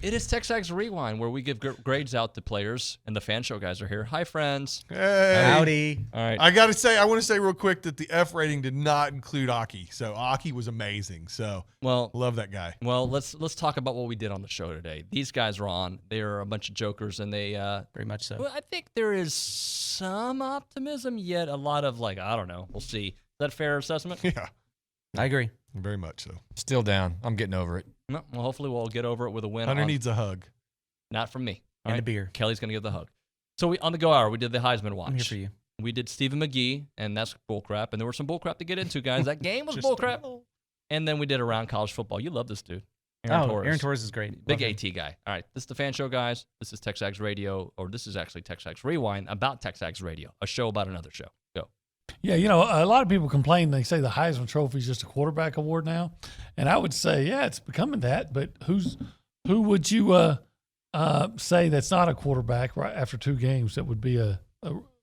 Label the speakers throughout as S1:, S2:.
S1: It is TexAgs Rewind, where we give grades out to players, and the fan show guys are here. Hi, friends.
S2: Hey.
S3: Howdy.
S1: All right.
S2: I want to say real quick that the F rating did not include Aki. So Aki was amazing. So love that guy.
S1: Well, let's talk about what we did on the show today. These guys are on. They are a bunch of jokers, and they
S3: Very much so.
S1: Well, I think there is some optimism, yet a lot of I don't know. We'll see. Is that a fair assessment?
S2: Yeah,
S3: I agree.
S2: very much so.
S4: Still down. I'm getting over it.
S1: No. Well, hopefully we'll get over it with a win.
S2: Hunter needs a hug.
S1: Not from me.
S3: And a beer.
S1: Kelly's gonna give the hug. So on the go hour, we did the Heisman watch.
S3: I'm here for you.
S1: We did Stephen McGee, and that's bullcrap. And there was some bullcrap to get into, guys. That game was
S2: Just
S1: bullcrap. And then we did around college football. You love this dude.
S3: Aaron Torres is great.
S1: Big
S3: Love him.
S1: AT guy. All right, this is the fan show, guys. This is TexAgs Radio, or this is actually TexAgs Rewind about TexAgs Radio, a show about another show. Go.
S5: Yeah, a lot of people complain. They say the Heisman Trophy is just a quarterback award now, and I would say, yeah, it's becoming that. But who would you say that's not a quarterback right after two games that would be a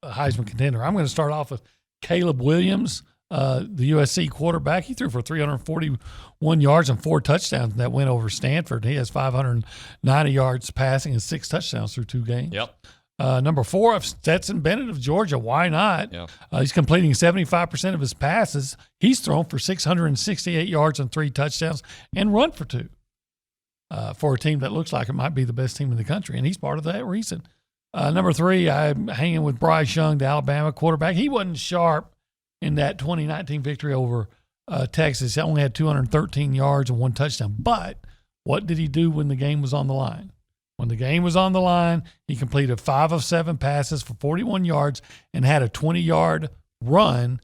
S5: Heisman contender? I'm going to start off with Caleb Williams, the USC quarterback. He threw for 341 yards and 4 touchdowns in that win over Stanford. He has 590 yards passing and 6 touchdowns through 2 games.
S1: Yep.
S5: Number 4, Stetson Bennett of Georgia. Why not?
S1: Yeah.
S5: He's completing 75% of his passes. He's thrown for 668 yards and 3 touchdowns and run for 2 for a team that looks like it might be the best team in the country, and he's part of that reason. Number 3, I'm hanging with Bryce Young, the Alabama quarterback. He wasn't sharp in that 2019 victory over Texas. He only had 213 yards and 1 touchdown. But what did he do when the game was on the line? When the game was on the line, he completed 5 of 7 passes for 41 yards and had a 20-yard run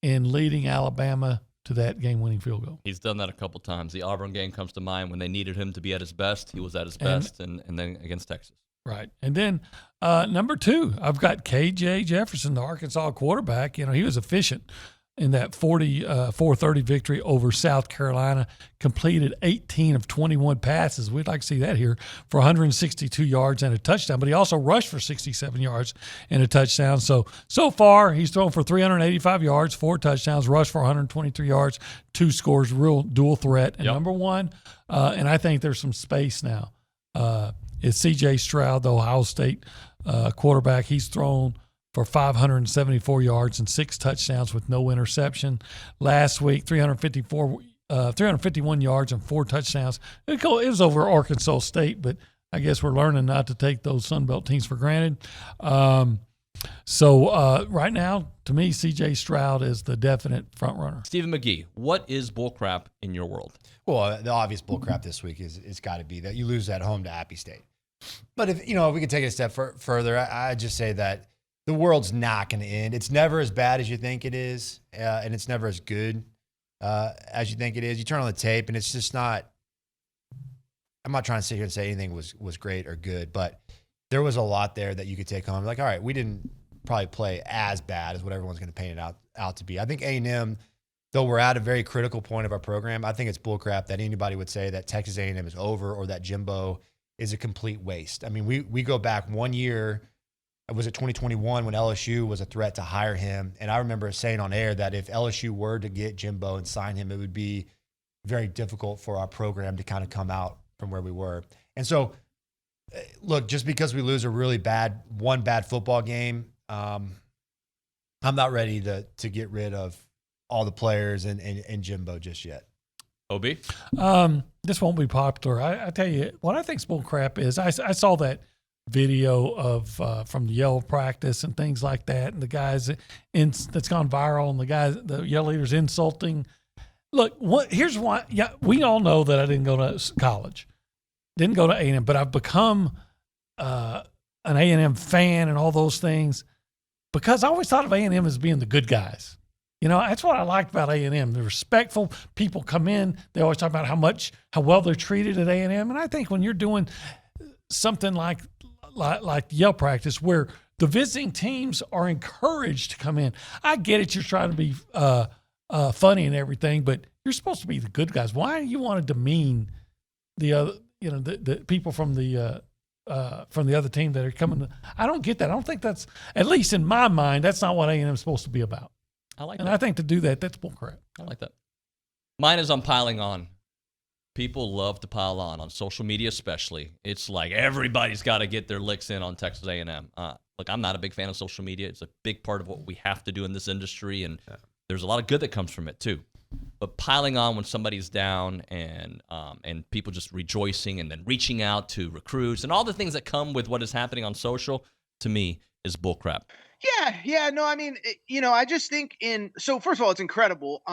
S5: in leading Alabama to that game-winning field goal.
S1: He's done that a couple times. The Auburn game comes to mind when they needed him to be at his best. He was at his best, and then against Texas.
S5: Right. And then number 2, I've got K.J. Jefferson, the Arkansas quarterback. He was efficient in that 4-30 victory over South Carolina, completed 18 of 21 passes. We'd like to see that here for 162 yards and a touchdown, but he also rushed for 67 yards and a touchdown. So far, he's thrown for 385 yards, 4 touchdowns, rushed for 123 yards, 2 scores, real dual threat. And number 1, and I think there's some space now, is C.J. Stroud, the Ohio State quarterback. He's thrown for 574 yards and 6 touchdowns with no interception. Last week, 351 yards and 4 touchdowns. It was over Arkansas State, but I guess we're learning not to take those Sun Belt teams for granted. So right now, to me, C.J. Stroud is the definite front runner.
S1: Stephen McGee, what is bullcrap in your world?
S4: Well, the obvious bullcrap this week is it's got to be that you lose at home to Appy State. But if we could take it a step further, I just say that the world's not going to end. It's never as bad as you think it is, and it's never as good as you think it is. You turn on the tape, and it's just not. I'm not trying to sit here and say anything was great or good, but there was a lot there that you could take home. Like, all right, we didn't probably play as bad as what everyone's going to paint it out to be. I think A&M, though we're at a very critical point of our program, I think it's bullcrap that anybody would say that Texas A&M is over or that Jimbo is a complete waste. I mean, we go back 1 year. Was it 2021 when LSU was a threat to hire him? And I remember saying on air that if LSU were to get Jimbo and sign him, it would be very difficult for our program to kind of come out from where we were. And so, look, just because we lose a really bad football game, I'm not ready to get rid of all the players and Jimbo just yet.
S1: OB?
S5: This won't be popular. I tell you, what I think is bullcrap is I saw that video of from the yell practice and things like that, and the guys that's gone viral, and the yell leaders insulting. Look, here's why. Yeah, we all know that I didn't go to college, didn't go to A&M, but I've become an A&M fan and all those things because I always thought of A&M as being the good guys. That's what I liked about A&M. The respectful people come in. They always talk about how well they're treated at A&M, and I think when you're doing something like yell practice where the visiting teams are encouraged to come in. I get it. You're trying to be funny and everything, but you're supposed to be the good guys. Why do you want to demean the other, the people from the other team that are coming? I don't get that. I don't think that's, at least in my mind, that's not what A&M is supposed to be about.
S1: I like
S5: and
S1: that.
S5: I think to do that, that's bullcrap.
S1: I like that. Mine is I'm piling on. people love to pile on social media especially. It's like everybody's got to get their licks in on Texas A&M. Look, I'm not a big fan of social media. It's a big part of what we have to do in this industry, and there's a lot of good that comes from it too. But piling on when somebody's down and people just rejoicing and then reaching out to recruits and all the things that come with what is happening on social, to me, is bullcrap.
S6: Yeah. No, I mean, I just think so first of all, it's incredible.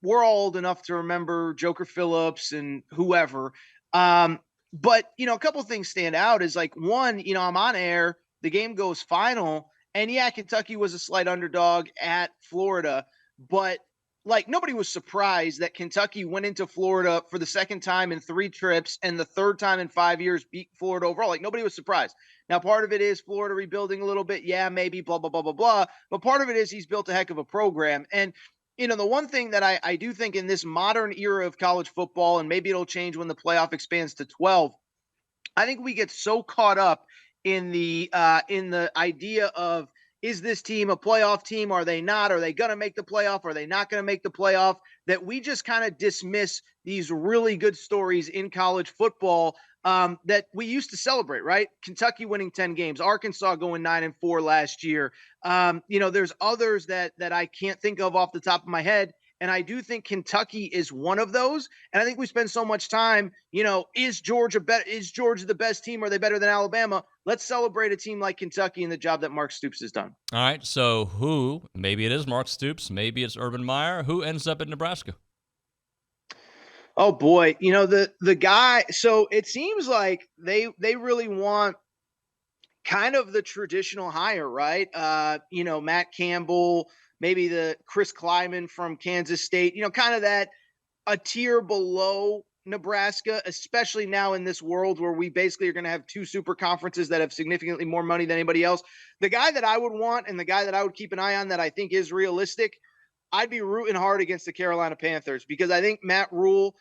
S6: We're all old enough to remember Joker Phillips and whoever. But, a couple of things stand out is like, one, I'm on air, the game goes final, and Kentucky was a slight underdog at Florida, but like nobody was surprised that Kentucky went into Florida for the second time in 3 trips and the third time in 5 years beat Florida overall. Like nobody was surprised. Now, part of it is Florida rebuilding a little bit. Yeah, maybe blah, blah, blah, blah, blah. But part of it is he's built a heck of a program. And, the one thing that I do think in this modern era of college football, and maybe it'll change when the playoff expands to 12, I think we get so caught up in the idea of, is this team a playoff team? Are they not? Are they going to make the playoff? Are they not going to make the playoff? That we just kind of dismiss these really good stories in college football that we used to celebrate, right? Kentucky winning 10 games, Arkansas going 9-4 last year. There's others that I can't think of off the top of my head. And I do think Kentucky is one of those. And I think we spend so much time, is Georgia the best team? Are they better than Alabama? Let's celebrate a team like Kentucky and the job that Mark Stoops has done.
S1: All right. So maybe it is Mark Stoops, maybe it's Urban Meyer. Who ends up at Nebraska?
S6: Oh boy. The guy, so it seems like they really want kind of the traditional hire, right? Matt Campbell, maybe the Chris Kleiman from Kansas State, kind of that a tier below Nebraska, especially now in this world where we basically are going to have 2 super conferences that have significantly more money than anybody else. The guy that I would want and the guy that I would keep an eye on that I think is realistic, I'd be rooting hard against the Carolina Panthers because I think Matt Rule,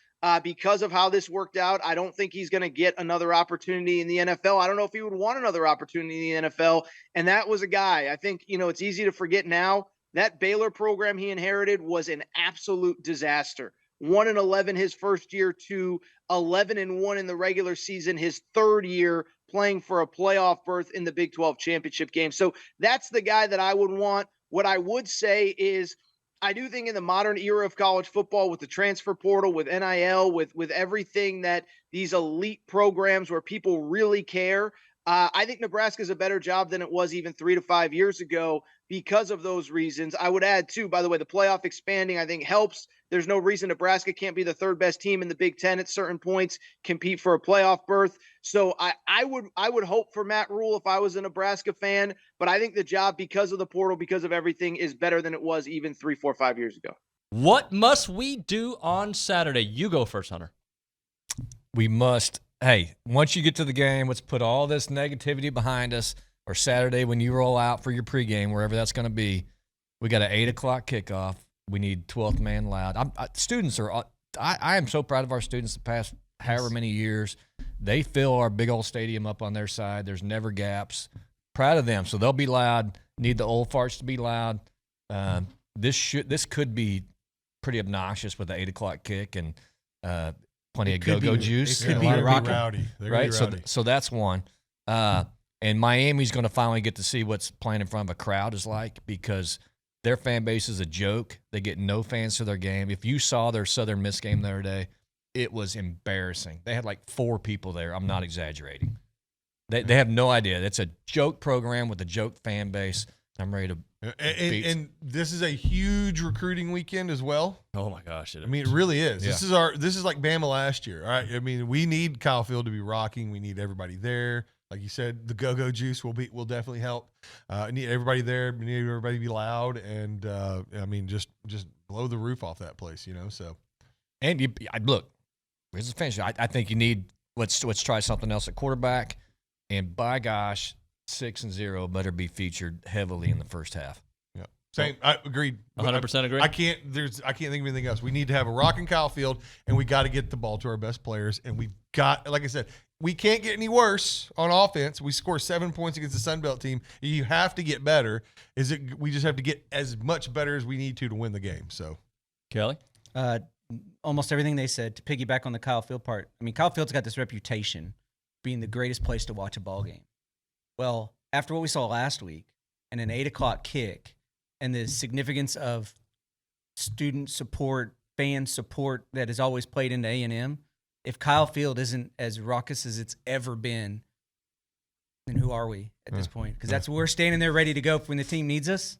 S6: because of how this worked out, I don't think he's going to get another opportunity in the NFL. I don't know if he would want another opportunity in the NFL. And that was a guy, I think, it's easy to forget now. That Baylor program he inherited was an absolute disaster. 1-11 his first year to 11-1 in the regular season, his third year playing for a playoff berth in the Big 12 championship game. So that's the guy that I would want. What I would say is I do think in the modern era of college football with the transfer portal, with NIL, with everything that these elite programs where people really care, I think Nebraska is a better job than it was even 3 to 5 years ago because of those reasons. I would add, too, by the way, the playoff expanding, I think, helps. There's no reason Nebraska can't be the 3rd best team in the Big Ten at certain points, compete for a playoff berth. So I would hope for Matt Rule if I was a Nebraska fan, but I think the job, because of the portal, because of everything, is better than it was even 3, 4, 5 years ago.
S1: What must we do on Saturday? You go first, Hunter.
S7: We must. Hey, once you get to the game, let's put all this negativity behind us. Or Saturday when you roll out for your pregame, wherever that's going to be, we got an 8 o'clock kickoff. We need 12th man loud. I am so proud of our students the past however many years. They fill our big old stadium up on their side. There's never gaps. Proud of them. So they'll be loud. Need the old farts to be loud. This could be pretty obnoxious with the 8 o'clock kick and plenty of go-go juice.
S2: It could be rowdy.
S7: Right? So that's one. And Miami's going to finally get to see what's playing in front of a crowd is like because their fan base is a joke. They get no fans to their game. If you saw their Southern Miss game the other day, it was embarrassing. They had like 4 people there. I'm not exaggerating. They have no idea. It's a joke program with a joke fan base. I'm ready to
S2: and this is a huge recruiting weekend as well.
S1: Oh my gosh!
S2: I mean, it really is.
S7: Yeah.
S2: This is like Bama last year. All right. I mean, we need Kyle Field to be rocking. We need everybody there. Like you said, the go-go juice will definitely help. Need everybody there. We need everybody to be loud, and I mean, just blow the roof off that place, So,
S7: and look, here's the finish. I think you need let's try something else at quarterback, and by gosh, 6-0 better be featured heavily in the first half.
S2: Yeah, same. I agreed.
S1: 100% agree.
S2: I can't think of anything else. We need to have a rocking Kyle Field, and we got to get the ball to our best players, and we've got, like I said. We can't get any worse on offense. We score 7 points against the Sun Belt team. You have to get better. We just have to get as much better as we need to win the game. So,
S1: Kelly?
S3: almost everything they said to piggyback on the Kyle Field part. I mean, Kyle Field's got this reputation being the greatest place to watch a ball game. Well, after what we saw last week and an 8 o'clock kick and the significance of student support, fan support that has always played into A&M, if Kyle Field isn't as raucous as it's ever been, then who are we at this point? Because that's we're standing there ready to go when the team needs us.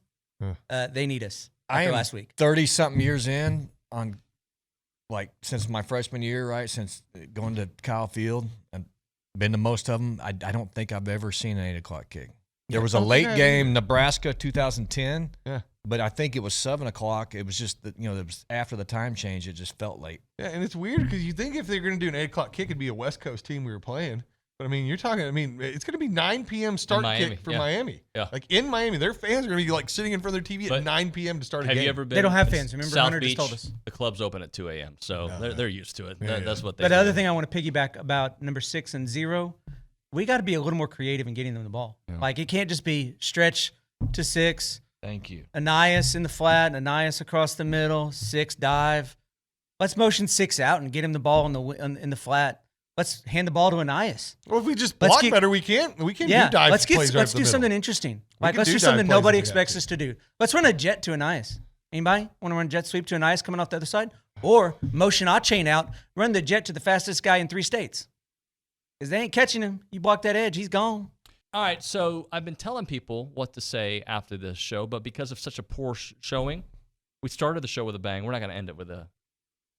S3: They need us. After last week,
S7: 30-something years in on, like, since my freshman year, right? Since going to Kyle Field and been to most of them, I don't think I've ever seen an 8 o'clock kick. There was a late game, Nebraska 2010.
S2: Yeah.
S7: But I think it was 7 o'clock. It was just that, it was after the time change. It just felt late.
S2: Yeah, and it's weird because you think if they're going to do an 8 o'clock kick, it'd be a West Coast team we were playing. But, I mean, it's going to be 9 p.m. start kick for Miami.
S1: Yeah.
S2: Like, in Miami, their fans are going to be, like, sitting in front of their TV at 9 p.m. to start a game.
S1: Have you ever been?
S3: They don't have fans. Remember,
S1: South
S3: Hunter
S1: Beach,
S3: just told us.
S1: the club's open at 2 a.m., so they're used to it. That's what they
S3: But
S1: do.
S3: the other thing I want to piggyback about number 6 and 0, we got to be a little more creative in getting them the ball.
S2: Yeah.
S3: Like, it can't just be stretch to 6.
S7: Thank you.
S3: Anais in the flat, Anais across the middle, 6 dive. Let's motion 6 out and get him the ball in the flat. Let's hand the ball to Anais.
S2: Well, if we just block better, we can't do dive plays.
S3: Let's do something interesting. Like, let's do something nobody expects us to do. Let's run a jet to Anais. Anybody want to run a jet sweep to Anais coming off the other side? Or motion A-chain out, run the jet to the fastest guy in 3 states. Because they ain't catching him. You block that edge, he's gone.
S1: All right, so I've been telling people what to say after this show, but because of such a poor showing, we started the show with a bang. We're not going to end it with a.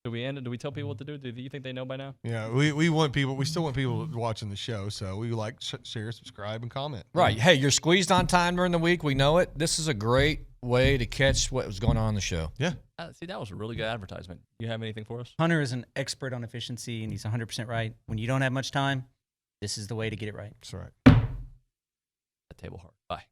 S1: Do we end it? Do we tell people what to do? Do you think they know by now?
S2: Yeah, we want people. We still want people watching the show, so we like share, subscribe, and comment.
S7: Right. Hey, you're squeezed on time during the week. We know it. This is a great way to catch what was going on in the show.
S2: Yeah.
S1: See, that was a really good advertisement. You have anything for us?
S3: Hunter is an expert on efficiency, and he's 100% right. When you don't have much time, this is the way to get it right.
S2: That's right.
S1: At Table Heart. Bye.